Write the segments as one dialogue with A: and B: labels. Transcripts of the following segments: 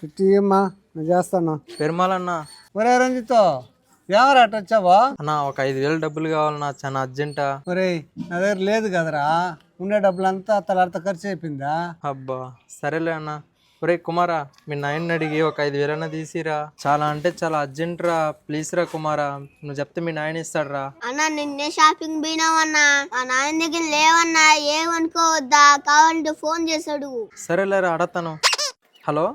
A: ఇమ్మా నేను చేస్తాను.
B: పెరుమాలన్నా.
A: ఒరే రంజితో ఏమరా అట్ట వచ్చావా?
B: అన్నా ఒక 5,000 డబ్బులు కావాలన్నా, చాలా అర్జెంటా.
A: ఒరే నా దగ్గర లేదు కదరా, ఉండే డబ్బులంతా తలాంత ఖర్చు అయిపోయిందా?
B: అబ్బా సరేలే అన్న. ఒరే కుమారా, మీ నాయన్ని అడిగి ఒక 5,000 అన్న తీసిరా. చాలా అంటే చాలా అర్జెంట్ రా, ప్లీజ్ రా కుమారా. నువ్వు చెప్తే మీ నాయన ఇస్తాడు రా.
C: అన్నా నిన్నే షాపింగ్ పోయినావన్నా, మా నాయన దగ్గర లేవన్నా, ఏమనుకోవద్దా, కావాలంటే ఫోన్ చేశాడు.
B: సరేలేరా అడతాను. హలో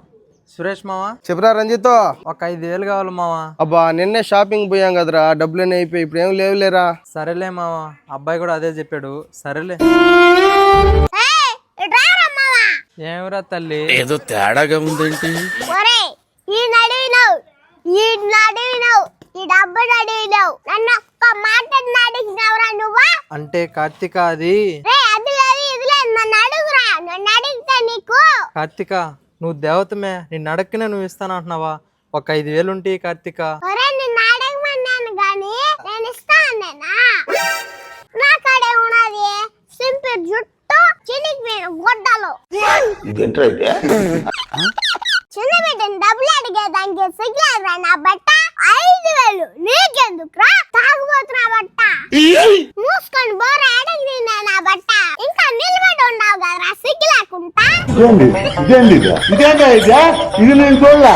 B: సురేష్ మావా.
D: చెప్పరా రంజితో.
B: ఒక 5,000 కావాలి మావా.
D: అబ్బా నిన్నే షాపింగ్ పోయాం కదరా, డబ్బులన్నీ అయిపోయి ఇప్పుడు ఏం లేవులేరా.
B: సరేలే మావా, అబ్బాయి కూడా అదే చెప్పాడు. సరేలే. ఏమరా తల్లి,
E: ఏదో తేడాగా ఉందేంటి?
C: ఈ డబ్బులు అడిగినావు, నన్ను ఒక్క మాట అడిగినవరా నువ్వా?
B: అంటే కార్తీక అది.
C: అది లేదు ఇది లేదు, నన్ను అడుగురా, నన్ను అడిగితే నీకు.
B: కార్తీక నువ్వు దేవతమే, నిన్ను అడక్కనే నువ్వు ఇస్తానంటున్నావా? ఒక 5,000 ఉంటే కార్తీక.
C: నిన్ను అడగమన్నాను గాని నేను ఇస్తానేనా? నా కాడే ఉన్నది సింపుల్ జుట్టు, చినిగిపోయిన గుడ్డలు. చిన్న బిడ్డని డబ్బులు అడిగేదానికి సిగ్గులేదురా నా బట్ట. 5,000 నీకెందుకురా, తాగుబోతున్నా బట్ట. మూసుకొని బోర అడిగి నా బట్ట. ఇంకా నిలబడి ఉన్నావు కదరా సిగ్గు లేకుండా.
F: ఇదేంటి ఇది నేను చూడలే.